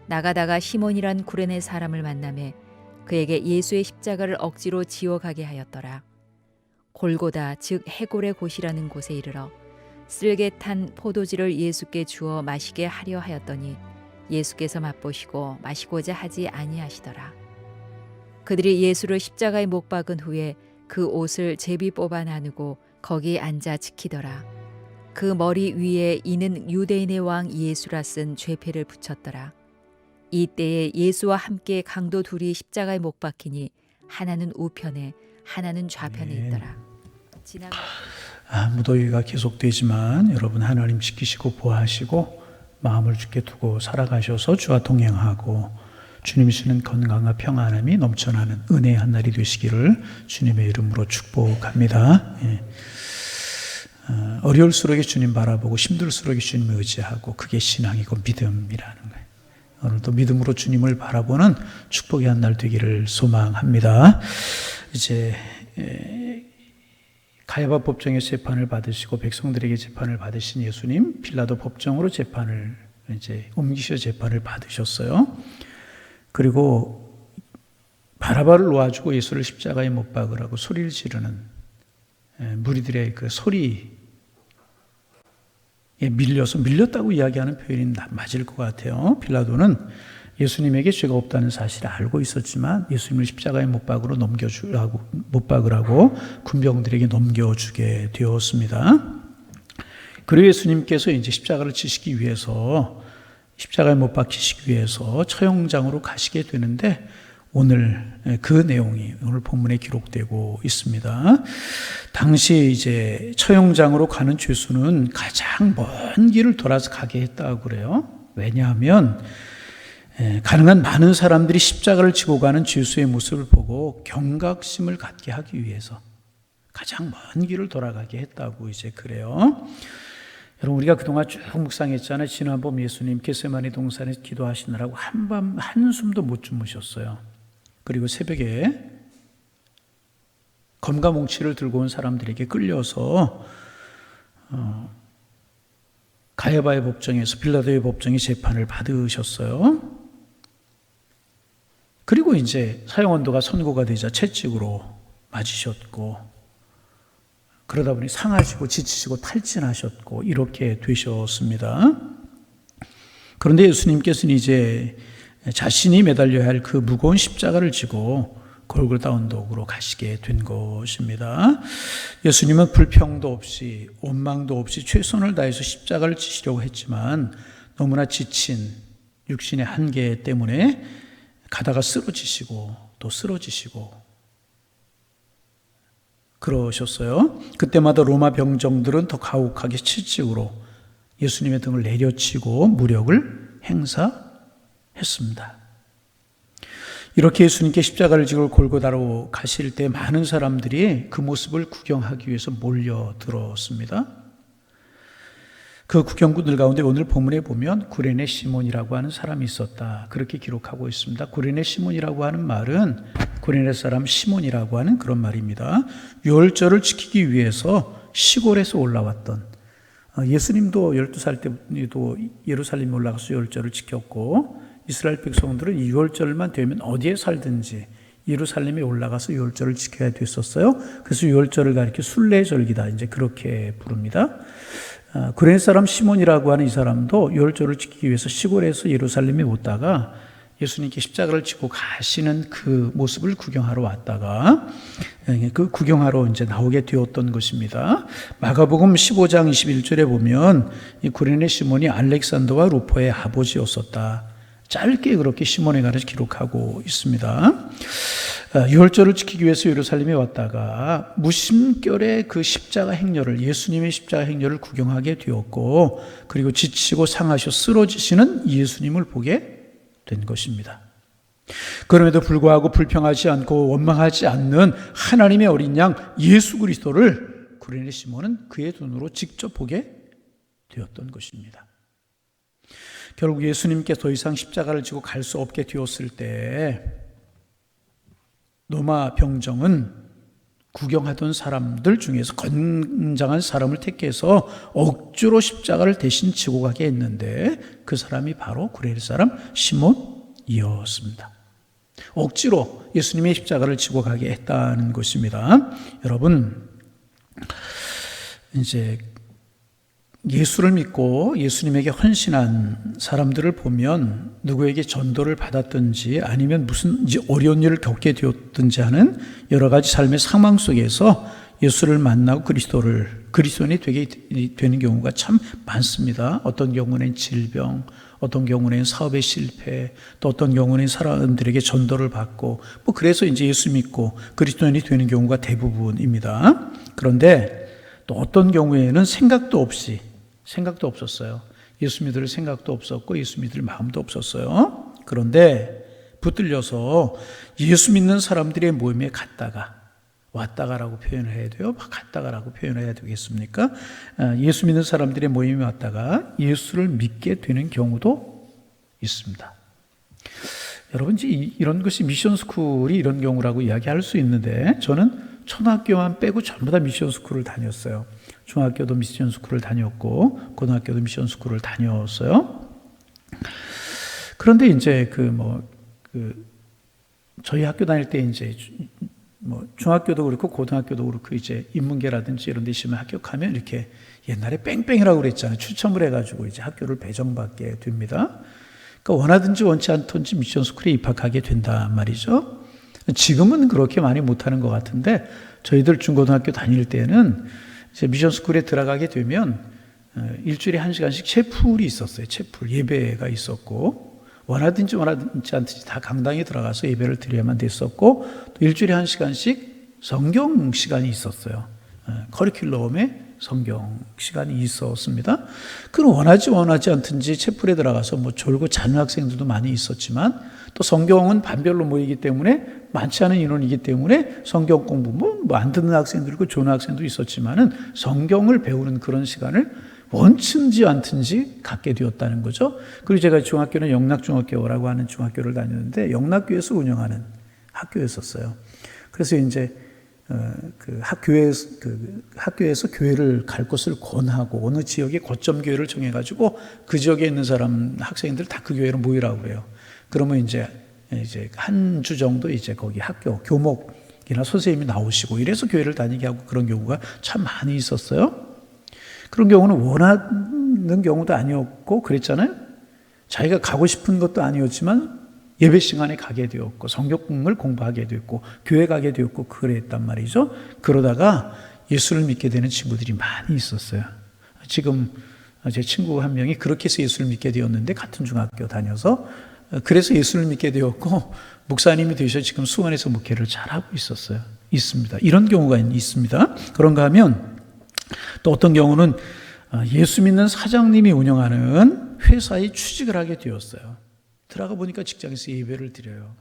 나가다가 시몬이란 구레네 사람을 만나매 그에게 예수의 십자가를 억지로 지어가게 하였더라. 골고다 즉 해골의 곳이라는 곳에 이르러 쓸개 탄 포도주를 예수께 주어 마시게 하려 하였더니 예수께서 맛보시고 마시고자 하지 아니하시더라. 그들이 예수를 십자가에 못 박은 후에 그 옷을 제비 뽑아 나누고 거기 앉아 지키더라. 그 머리 위에 이는 유대인의 왕 예수라 쓴 죄패를 붙였더라. 이때에 예수와 함께 강도 둘이 십자가에 못 박히니 하나는 우편에 하나는 좌편에 있더라. 무더위가 계속되지만 여러분 하나님 지키시고 보호하시고 마음을 주께 두고 살아가셔서 주와 동행하고 주님이 주는 건강과 평안함이 넘쳐나는 은혜의 한 날이 되시기를 주님의 이름으로 축복합니다. 어려울수록 주님 바라보고 힘들수록 주님을 의지하고 그게 신앙이고 믿음이라는 거예요. 오늘도 믿음으로 주님을 바라보는 축복의 한 날 되기를 소망합니다. 이제 가야바 법정에서 재판을 받으시고 백성들에게 재판을 받으신 예수님, 빌라도 법정으로 재판을 이제 옮기셔 재판을 받으셨어요. 그리고 바라바를 놓아주고 예수를 십자가에 못 박으라고 소리를 지르는 무리들의 그 소리에 밀렸다고 이야기하는 표현이 맞을 것 같아요. 빌라도는 예수님에게 죄가 없다는 사실을 알고 있었지만 예수님을 십자가에 못 박으라고 군병들에게 넘겨주게 되었습니다. 그리고 예수님께서 이제 십자가를 치시기 위해서 십자가에 못 박히시기 위해서 처형장으로 가시게 되는데 오늘 그 내용이 오늘 본문에 기록되고 있습니다. 당시 이제 처형장으로 가는 죄수는 가장 먼 길을 돌아서 가게 했다고 그래요. 왜냐하면 가능한 많은 사람들이 십자가를 지고 가는 죄수의 모습을 보고 경각심을 갖게 하기 위해서 가장 먼 길을 돌아가게 했다고 이제 그래요. 여러분 우리가 그동안 쭉 묵상했잖아요. 지난번 예수님 겟세마네 동산에서 기도하시느라고 한밤 한숨도 못 주무셨어요. 그리고 새벽에 검과 몽치를 들고 온 사람들에게 끌려서 가야바의 법정에서 빌라도의 법정에 재판을 받으셨어요. 그리고 이제 사형언도가 선고가 되자 채찍으로 맞으셨고 그러다 보니 상하시고 지치시고 탈진하셨고 이렇게 되셨습니다. 그런데 예수님께서는 이제 자신이 매달려야 할 그 무거운 십자가를 지고 골고다 언덕으로 가시게 된 것입니다. 예수님은 불평도 없이 원망도 없이 최선을 다해서 십자가를 지시려고 했지만 너무나 지친 육신의 한계 때문에 가다가 쓰러지시고 또 쓰러지시고 그러셨어요. 그때마다 로마 병정들은 더 가혹하게 채찍으로 예수님의 등을 내려치고 무력을 행사했습니다. 이렇게 예수님께 십자가를 지고 골고다로 가실 때 많은 사람들이 그 모습을 구경하기 위해서 몰려들었습니다. 그 구경꾼들 가운데 오늘 본문에 보면 구레네 시몬이라고 하는 사람이 있었다. 그렇게 기록하고 있습니다. 구레네 시몬이라고 하는 말은 구레네 사람 시몬이라고 하는 그런 말입니다. 유월절을 지키기 위해서 시골에서 올라왔던 예수님도 12살 때도 예루살렘에 올라가서 유월절을 지켰고 이스라엘 백성들은 이 유월절만 되면 어디에 살든지 예루살렘에 올라가서 유월절을 지켜야 됐었어요. 그래서 유월절을 가리켜 순례절기다 이제 그렇게 부릅니다. 구레네 사람 시몬이라고 하는 이 사람도 유월절을 지키기 위해서 시골에서 예루살렘에 오다가 예수님께 십자가를 지고 가시는 그 모습을 구경하러 왔다가 그 구경하러 이제 나오게 되었던 것입니다. 마가복음 15장 21절에 보면 이 구레네 시몬이 알렉산더와 루포의 아버지였었다. 짧게 그렇게 시몬에 관해서 기록하고 있습니다. 유월절을 지키기 위해서 예루살렘에 왔다가 무심결에 그 십자가 행렬을 예수님의 십자가 행렬을 구경하게 되었고 그리고 지치고 상하셔 쓰러지시는 예수님을 보게 된 것입니다. 그럼에도 불구하고 불평하지 않고 원망하지 않는 하나님의 어린 양 예수 그리스도를 구레네 시몬은 그의 눈으로 직접 보게 되었던 것입니다. 결국 예수님께 더 이상 십자가를 지고 갈 수 없게 되었을 때 로마 병정은 구경하던 사람들 중에서 건장한 사람을 택해서 억지로 십자가를 대신 지고 가게 했는데 그 사람이 바로 구레네 사람 시몬이었습니다. 억지로 예수님의 십자가를 지고 가게 했다는 것입니다. 여러분, 이제 예수를 믿고 예수님에게 헌신한 사람들을 보면 누구에게 전도를 받았든지 아니면 무슨 어려운 일을 겪게 되었든지 하는 여러 가지 삶의 상황 속에서 예수를 만나고 그리스도인이 되는 경우가 참 많습니다. 어떤 경우는 질병, 어떤 경우는 사업의 실패, 또 어떤 경우는 사람들에게 전도를 받고 그래서 이제 예수 믿고 그리스도인이 되는 경우가 대부분입니다. 그런데 또 어떤 경우에는 생각도 없었어요. 예수 믿을 생각도 없었고 예수 믿을 마음도 없었어요. 그런데 붙들려서 예수 믿는 사람들의 모임에 왔다가라고 표현을 해야 돼요. 갔다가라고 표현을 해야 되겠습니까? 예수 믿는 사람들의 모임에 왔다가 예수를 믿게 되는 경우도 있습니다. 여러분, 이런 것이 미션스쿨이 이런 경우라고 이야기할 수 있는데 저는 초등학교만 빼고 전부 다 미션스쿨을 다녔어요. 중학교도 미션스쿨을 다녔고 고등학교도 미션스쿨을 다녔어요. 그런데 이제 저희 학교 다닐 때 이제 중학교도 그렇고 고등학교도 그렇고 이제 인문계라든지 이런 데 있으면 합격하면 이렇게 옛날에 뺑뺑이라고 그랬잖아요. 추첨을 해가지고 이제 학교를 배정받게 됩니다. 그러니까 원하든지 원치 않든지 미션스쿨에 입학하게 된단 말이죠. 지금은 그렇게 많이 못하는 것 같은데 저희들 중고등학교 다닐 때는 이제 미션스쿨에 들어가게 되면 일주일에 1시간씩 채플이 있었어요. 채플 예배가 있었고 원하든지 않든지 다 강당에 들어가서 예배를 드려야만 됐었고 또 일주일에 1시간씩 성경 시간이 있었어요. 커리큘럼에 성경 시간이 있었습니다. 그럼 원하지 않든지 채플에 들어가서 졸고 자는 학생들도 많이 있었지만 또 성경은 반별로 모이기 때문에 많지 않은 인원이기 때문에 성경 공부 안 듣는 학생도 있고 좋은 학생도 있었지만은 성경을 배우는 그런 시간을 원든지 않든지 갖게 되었다는 거죠. 그리고 제가 중학교는 영락중학교라고 하는 중학교를 다녔는데 영락교에서 운영하는 학교였었어요. 그래서 이제 학교에서 교회를 갈 곳을 권하고 어느 지역에 거점 교회를 정해가지고 그 지역에 있는 학생들 다 그 교회로 모이라고 그래요. 그러면 이제 한 주 정도 이제 거기 학교 교목이나 선생님이 나오시고 이래서 교회를 다니게 하고 그런 경우가 참 많이 있었어요. 그런 경우는 원하는 경우도 아니었고 그랬잖아요. 자기가 가고 싶은 것도 아니었지만 예배 시간에 가게 되었고 성경을 공부하게 되었고 교회 가게 되었고 그랬단 말이죠. 그러다가 예수를 믿게 되는 친구들이 많이 있었어요. 지금 제 친구 한 명이 그렇게 해서 예수를 믿게 되었는데 같은 중학교 다녀서 그래서 예수를 믿게 되었고 목사님이 되셔서 지금 수원에서 목회를 잘하고 있습니다. 이런 경우가 있습니다. 그런가 하면 또 어떤 경우는 예수 믿는 사장님이 운영하는 회사에 취직을 하게 되었어요. 들어가 보니까 직장에서 예배를 드려요.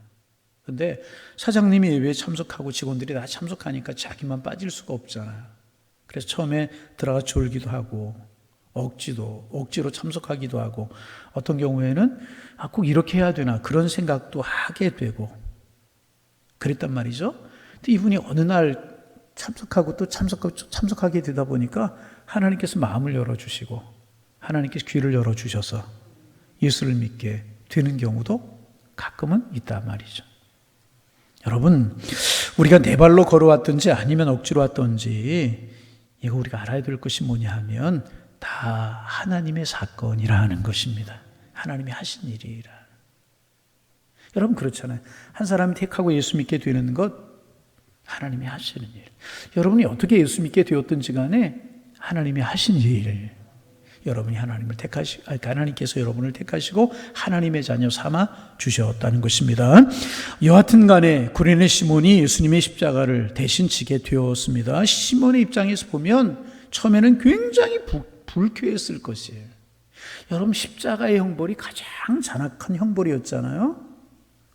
그런데 사장님이 예배에 참석하고 직원들이 다 참석하니까 자기만 빠질 수가 없잖아요. 그래서 처음에 들어가 졸기도 하고 억지로 참석하기도 하고 어떤 경우에는 꼭 이렇게 해야 되나 그런 생각도 하게 되고 그랬단 말이죠. 근데 이분이 어느 날 참석하고 또 참석하게 되다 보니까 하나님께서 마음을 열어주시고 하나님께서 귀를 열어주셔서 예수를 믿게 되는 경우도 가끔은 있단 말이죠. 여러분, 우리가 네 발로 걸어왔든지 아니면 억지로 왔든지 이거 우리가 알아야 될 것이 뭐냐 하면 다 하나님의 사건이라는 것입니다. 하나님이 하신 일이라. 여러분 그렇잖아요. 한 사람이 택하고 예수 믿게 되는 것 하나님이 하시는 일. 여러분이 어떻게 예수 믿게 되었든지 간에 하나님이 하신 일. 여러분이 하나님께서 여러분을 택하시고 하나님의 자녀 삼아 주셨다는 것입니다. 여하튼 간에 구레네 시몬이 예수님의 십자가를 대신 지게 되었습니다. 시몬의 입장에서 보면 처음에는 굉장히 불쾌했을 것이에요. 여러분 십자가의 형벌이 가장 잔악한 형벌이었잖아요.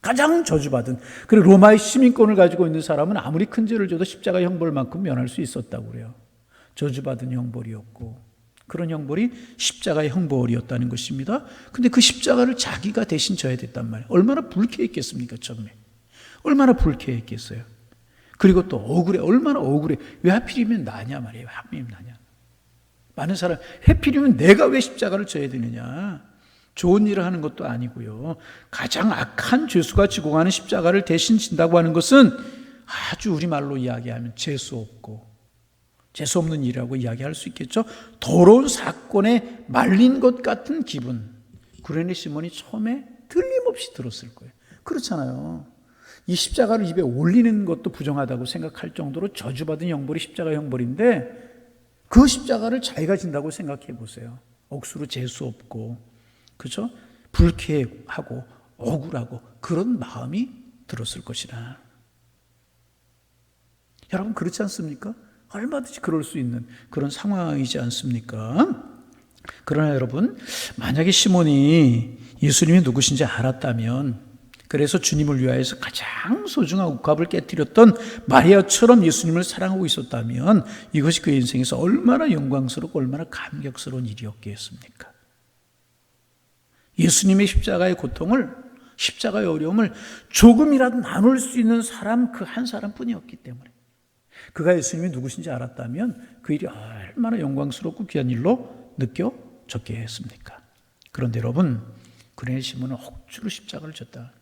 가장 저주받은. 그리고 로마의 시민권을 가지고 있는 사람은 아무리 큰 죄를 져도 십자가 형벌만큼 면할 수 있었다고 그래요. 저주받은 형벌이었고 그런 형벌이 십자가의 형벌이었다는 것입니다. 근데 그 십자가를 자기가 대신 져야 됐단 말이에요. 얼마나 불쾌했겠습니까, 처음에. 얼마나 불쾌했겠어요. 그리고 또 억울해. 얼마나 억울해. 왜 하필이면 나냐 말이에요. 하필이면 나냐. 많은 사람 하필이면 내가 왜 십자가를 져야 되느냐. 좋은 일을 하는 것도 아니고요. 가장 악한 죄수가 지고 가는 십자가를 대신 진다고 하는 것은 아주 우리말로 이야기하면 재수 없는 일이라고 이야기할 수 있겠죠. 더러운 사건에 말린 것 같은 기분. 구레네 시몬이 처음에 틀림없이 들었을 거예요. 그렇잖아요. 이 십자가를 입에 올리는 것도 부정하다고 생각할 정도로 저주받은 형벌이 십자가 형벌인데 그 십자가를 자기가 진다고 생각해 보세요. 억수로 재수 없고, 그죠? 불쾌하고 억울하고 그런 마음이 들었을 것이다. 여러분 그렇지 않습니까? 얼마든지 그럴 수 있는 그런 상황이지 않습니까? 그러나 여러분, 만약에 시몬이 예수님이 누구신지 알았다면, 그래서 주님을 위하여서 가장 소중한 옥합을 깨뜨렸던 마리아처럼 예수님을 사랑하고 있었다면 이것이 그의 인생에서 얼마나 영광스럽고 얼마나 감격스러운 일이었겠습니까? 예수님의 십자가의 고통을, 십자가의 어려움을 조금이라도 나눌 수 있는 사람 그 한 사람뿐이었기 때문에, 그가 예수님이 누구신지 알았다면 그 일이 얼마나 영광스럽고 귀한 일로 느껴졌게 했습니까? 그런데 여러분, 구레네 시몬은 억지로 십자가를 졌다.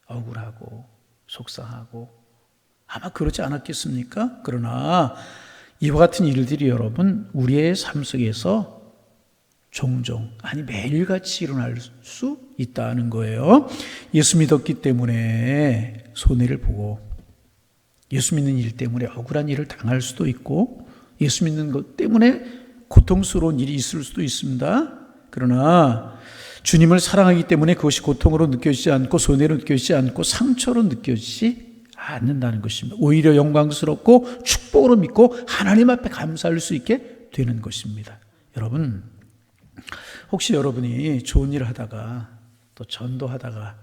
억울하고 속상하고 아마 그러지 않았겠습니까? 그러나 이와 같은 일들이 여러분 우리의 삶 속에서 종종, 아니 매일같이 일어날 수 있다는 거예요. 예수 믿었기 때문에 손해를 보고, 예수 믿는 일 때문에 억울한 일을 당할 수도 있고, 예수 믿는 것 때문에 고통스러운 일이 있을 수도 있습니다. 그러나 주님을 사랑하기 때문에 그것이 고통으로 느껴지지 않고 손해로 느껴지지 않고 상처로 느껴지지 않는다는 것입니다. 오히려 영광스럽고 축복으로 믿고 하나님 앞에 감사할 수 있게 되는 것입니다. 여러분, 혹시 여러분이 좋은 일을 하다가 또 전도하다가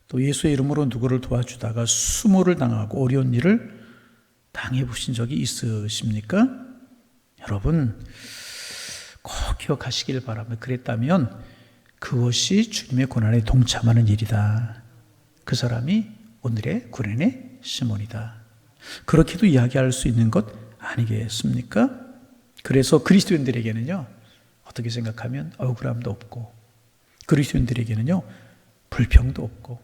또 예수의 이름으로 누구를 도와주다가 수모를 당하고 어려운 일을 당해보신 적이 있으십니까? 여러분, 꼭 기억하시길 바랍니다. 그랬다면 그것이 주님의 고난에 동참하는 일이다. 그 사람이 오늘의 구레네 시몬이다. 그렇게도 이야기할 수 있는 것 아니겠습니까? 그래서 그리스도인들에게는요, 어떻게 생각하면 억울함도 없고, 그리스도인들에게는요, 불평도 없고,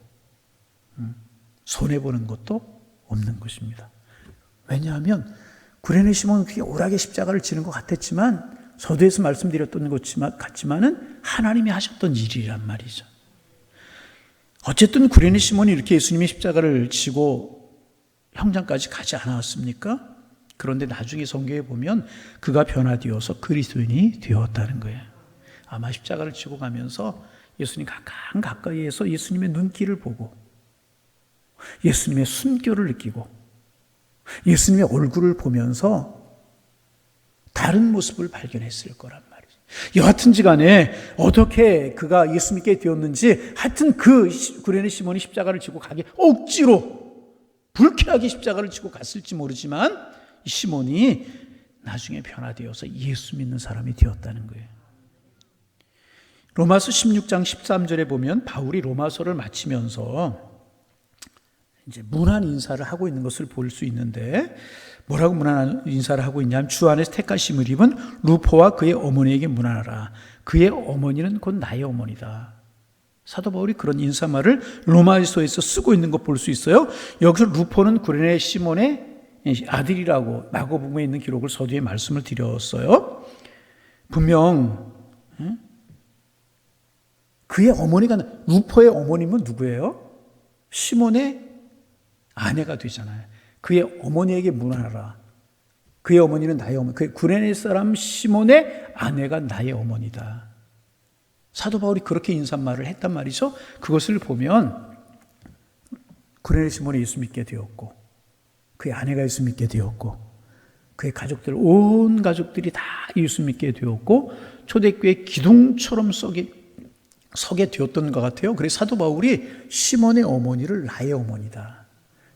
손해보는 것도 없는 것입니다. 왜냐하면 구레네 시몬은 그게 오락의 십자가를 지는 것 같았지만, 서두에서 말씀드렸던 것 같지만은 하나님이 하셨던 일이란 말이죠. 어쨌든 구레네 시몬이 이렇게 예수님의 십자가를 지고 형장까지 가지 않았습니까? 그런데 나중에 성경에 보면 그가 변화되어서 그리스도인이 되었다는 거예요. 아마 십자가를 지고 가면서 예수님 가까이에서 예수님의 눈길을 보고 예수님의 숨결을 느끼고 예수님의 얼굴을 보면서 다른 모습을 발견했을 거란 말이죠. 여하튼지 간에 어떻게 그가 예수 믿게 되었는지, 하여튼 그 구레네 시몬이 십자가를 지고 가게 억지로 불쾌하게 십자가를 지고 갔을지 모르지만 이 시몬이 나중에 변화되어서 예수 믿는 사람이 되었다는 거예요. 로마서 16장 13절에 보면 바울이 로마서를 마치면서 이제 문안 인사를 하고 있는 것을 볼 수 있는데, 뭐라고 문안 인사를 하고 있냐면, 주 안에서 택하심을 입은 루포와 그의 어머니에게 문안하라. 그의 어머니는 곧 나의 어머니다. 사도 바울이 그런 인사말을 로마서에서 쓰고 있는 것 볼 수 있어요. 여기서 루포는 구레네 시몬의 아들이라고 마고복음에 있는 기록을 서두에 말씀을 드렸어요. 분명 그의 어머니가, 루포의 어머님은 누구예요? 시몬의 아내가 되잖아요. 그의 어머니에게 문안하라. 그의 어머니는 나의 어머니. 그 구레네 사람 시몬의 아내가 나의 어머니다. 사도 바울이 그렇게 인사말을 했단 말이죠. 그것을 보면 구레네 시몬이 예수 믿게 되었고, 그의 아내가 예수 믿게 되었고, 그의 가족들, 온 가족들이 다 예수 믿게 되었고, 초대교회 기둥처럼 서게 되었던 것 같아요. 그래서 사도 바울이 시몬의 어머니를 나의 어머니다,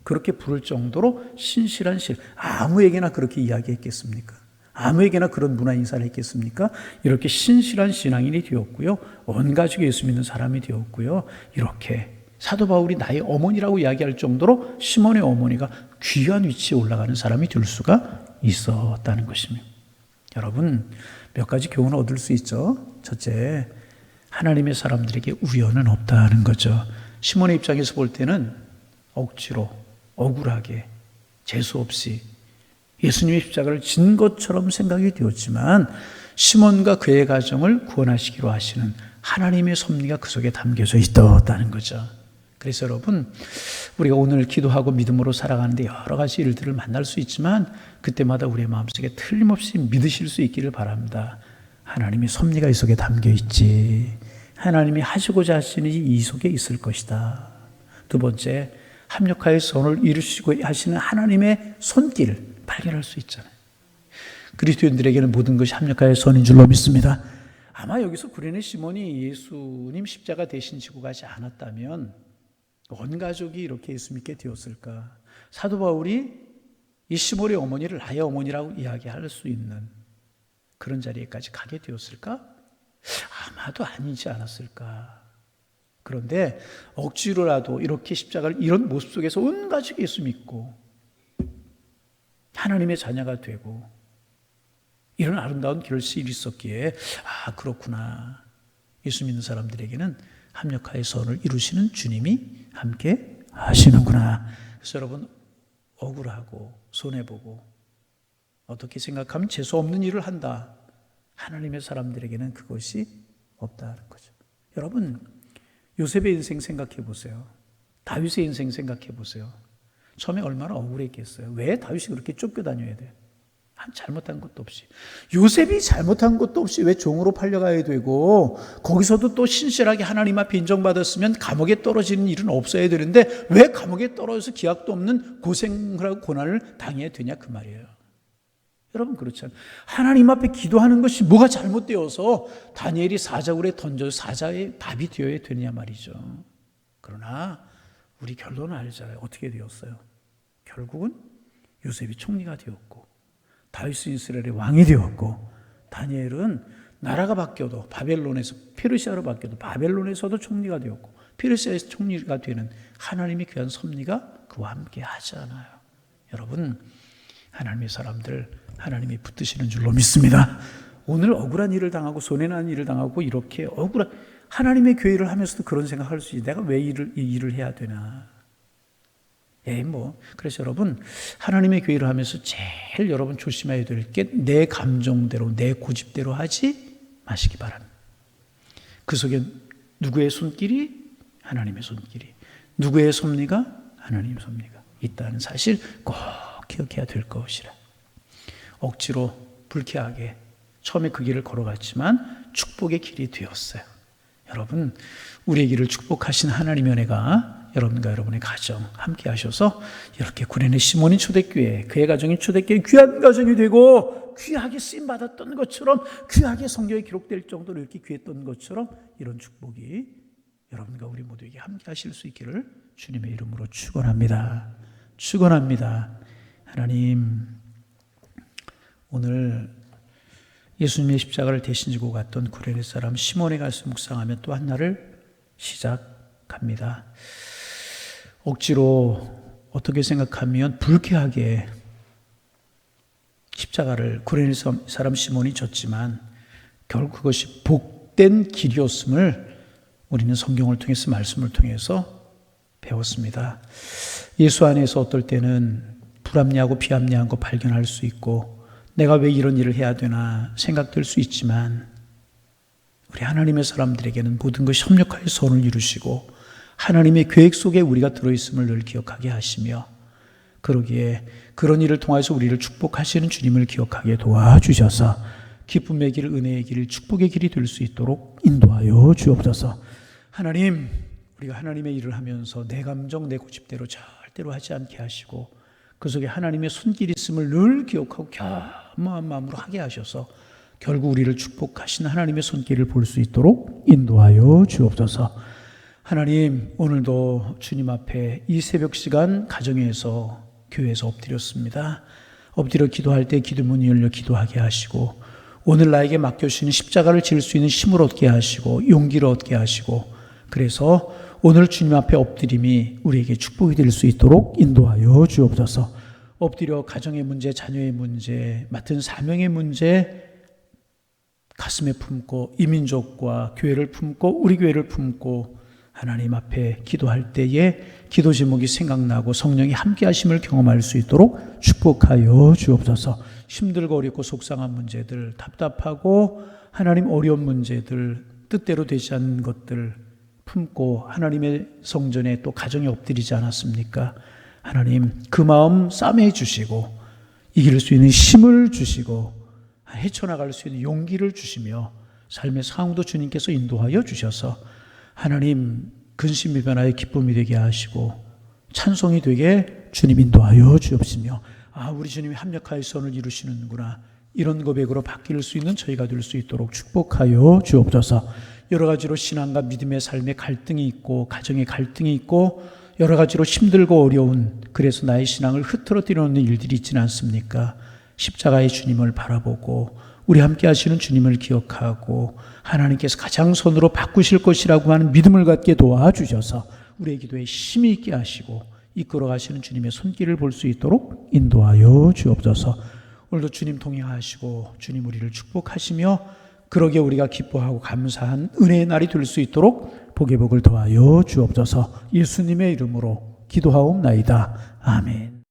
그렇게 부를 정도로 신실한 아무에게나 그렇게 이야기했겠습니까? 아무에게나 그런 문화 인사를 했겠습니까? 이렇게 신실한 신앙인이 되었고요, 온 가족이 예수 믿는 사람이 되었고요, 이렇게 사도 바울이 나의 어머니라고 이야기할 정도로 시몬의 어머니가 귀한 위치에 올라가는 사람이 될 수가 있었다는 것입니다. 여러분, 몇 가지 교훈을 얻을 수 있죠. 첫째, 하나님의 사람들에게 우연은 없다는 거죠. 시몬의 입장에서 볼 때는 억지로, 억울하게, 재수 없이 예수님의 십자가를 진 것처럼 생각이 되었지만 시몬과 그의 가정을 구원하시기로 하시는 하나님의 섭리가 그 속에 담겨져 있었다는 거죠. 그래서 여러분, 우리가 오늘 기도하고 믿음으로 살아가는데 여러 가지 일들을 만날 수 있지만 그때마다 우리의 마음속에 틀림없이 믿으실 수 있기를 바랍니다. 하나님의 섭리가 이 속에 담겨 있지. 하나님이 하시고자 하시는 이 속에 있을 것이다. 두 번째, 합력하여 선을 이루시고 하시는 하나님의 손길을 발견할 수 있잖아요. 그리스도인들에게는 모든 것이 합력하여 선인 줄로 믿습니다. 아마 여기서 구레네 시몬이 예수님 십자가 대신 지고 가지 않았다면 온 가족이 이렇게 예수 믿게 되었을까? 사도 바울이 이 시몬의 어머니를 나의 어머니라고 이야기할 수 있는 그런 자리에까지 가게 되었을까? 아마도 아니지 않았을까? 그런데 억지로라도 이렇게 십자가를 이런 모습 속에서 온 가족이 예수 믿고 하나님의 자녀가 되고 이런 아름다운 결실이 있었기에 그렇구나. 예수 믿는 사람들에게는 합력하여 선을 이루시는 주님이 함께 하시는구나. 그래서 여러분, 억울하고 손해보고 어떻게 생각하면 재수 없는 일을 한다. 하나님의 사람들에게는 그것이 없다는 거죠. 여러분, 요셉의 인생 생각해 보세요. 다윗의 인생 생각해 보세요. 처음에 얼마나 억울했겠어요. 왜 다윗이 그렇게 쫓겨다녀야 돼? 잘못한 것도 없이. 요셉이 잘못한 것도 없이 왜 종으로 팔려가야 되고 거기서도 또 신실하게 하나님 앞에 인정받았으면 감옥에 떨어지는 일은 없어야 되는데 왜 감옥에 떨어져서 기약도 없는 고생을 하고 고난을 당해야 되냐 그 말이에요. 여러분, 그렇잖아요. 하나님 앞에 기도하는 것이 뭐가 잘못되어서 다니엘이 사자굴에 던져서 사자의 밥이 되어야 되느냐 말이죠. 그러나 우리 결론은 알잖아요. 어떻게 되었어요? 결국은 요셉이 총리가 되었고 다윗은 이스라엘의 왕이 되었고 다니엘은 나라가 바뀌어도 바벨론에서 페르시아로 바뀌어도 바벨론에서도 총리가 되었고 페르시아에서 총리가 되는 하나님의 귀한 섭리가 그와 함께 하잖아요. 여러분, 하나님의 사람들 하나님이 붙드시는 줄로 믿습니다. 오늘 억울한 일을 당하고 손해난 일을 당하고 이렇게 억울한 하나님의 교회를 하면서도 그런 생각할 수 있지. 내가 왜 이 일을 해야 되나? 그래서 여러분, 하나님의 교회를 하면서 제일 여러분 조심해야 될 게 내 감정대로, 내 고집대로 하지 마시기 바랍니다. 그 속에 누구의 손길이? 하나님의 손길이. 누구의 섭리가? 하나님의 섭리가 있다는 사실 꼭 기억해야 될 것이라. 억지로 불쾌하게 처음에 그 길을 걸어갔지만 축복의 길이 되었어요. 여러분, 우리의 길을 축복하신 하나님의 은혜가 여러분과 여러분의 가정 함께 하셔서 이렇게 구레네 시몬이 초대교회, 그의 가정이 초대교회 귀한 가정이 되고 귀하게 쓰임받았던 것처럼 귀하게 성경에 기록될 정도로 이렇게 귀했던 것처럼 이런 축복이 여러분과 우리 모두에게 함께 하실 수 있기를 주님의 이름으로 축원합니다. 축원합니다. 하나님, 오늘 예수님의 십자가를 대신 지고 갔던 구레네 사람 시몬의 가슴 묵상하며 또 한 날을 시작합니다. 억지로 어떻게 생각하면 불쾌하게 십자가를 구레네 사람 시몬이 졌지만 결국 그것이 복된 길이었음을 우리는 성경을 통해서 말씀을 통해서 배웠습니다. 예수 안에서 어떨 때는 불합리하고 비합리한 거 발견할 수 있고 내가 왜 이런 일을 해야 되나 생각될 수 있지만 우리 하나님의 사람들에게는 모든 것이 협력하여 선을 이루시고 하나님의 계획 속에 우리가 들어있음을 늘 기억하게 하시며 그러기에 그런 일을 통해서 우리를 축복하시는 주님을 기억하게 도와주셔서 기쁨의 길, 은혜의 길, 축복의 길이 될 수 있도록 인도하여 주옵소서. 하나님, 우리가 하나님의 일을 하면서 내 감정, 내 고집대로 절대로 하지 않게 하시고 그 속에 하나님의 손길이 있음을 늘 기억하고 겸허한 마음으로 하게 하셔서 결국 우리를 축복하신 하나님의 손길을 볼 수 있도록 인도하여 주옵소서. 하나님, 오늘도 주님 앞에 이 새벽 시간 가정에서 교회에서 엎드렸습니다. 엎드려 기도할 때 기도문이 열려 기도하게 하시고 오늘 나에게 맡겨주시는 십자가를 질 수 있는 힘을 얻게 하시고 용기를 얻게 하시고 그래서 오늘 주님 앞에 엎드림이 우리에게 축복이 될 수 있도록 인도하여 주옵소서. 엎드려 가정의 문제, 자녀의 문제, 맡은 사명의 문제 가슴에 품고 이 민족과 교회를 품고 우리 교회를 품고 하나님 앞에 기도할 때에 기도 제목이 생각나고 성령이 함께 하심을 경험할 수 있도록 축복하여 주옵소서. 힘들고 어렵고 속상한 문제들, 답답하고 하나님 어려운 문제들, 뜻대로 되지 않는 것들 품고 하나님의 성전에 또 가정에 엎드리지 않았습니까? 하나님 그 마음 싸매 주시고 이길 수 있는 힘을 주시고 헤쳐나갈 수 있는 용기를 주시며 삶의 상황도 주님께서 인도하여 주셔서 하나님 근심이 변화의 기쁨이 되게 하시고 찬송이 되게 주님 인도하여 주옵시며 우리 주님이 합력하여 선을 이루시는구나, 이런 고백으로 바뀔 수 있는 저희가 될 수 있도록 축복하여 주옵소서. 여러 가지로 신앙과 믿음의 삶에 갈등이 있고 가정에 갈등이 있고 여러 가지로 힘들고 어려운, 그래서 나의 신앙을 흐트러뜨리는 일들이 있지는 않습니까? 십자가의 주님을 바라보고 우리 함께 하시는 주님을 기억하고 하나님께서 가장 선으로 바꾸실 것이라고 하는 믿음을 갖게 도와주셔서 우리의 기도에 힘이 있게 하시고 이끌어 가시는 주님의 손길을 볼 수 있도록 인도하여 주옵소서. 오늘도 주님 동행하시고 주님 우리를 축복하시며 그러게 우리가 기뻐하고 감사한 은혜의 날이 될 수 있도록 복의 복을 더하여 주옵소서. 예수님의 이름으로 기도하옵나이다. 아멘.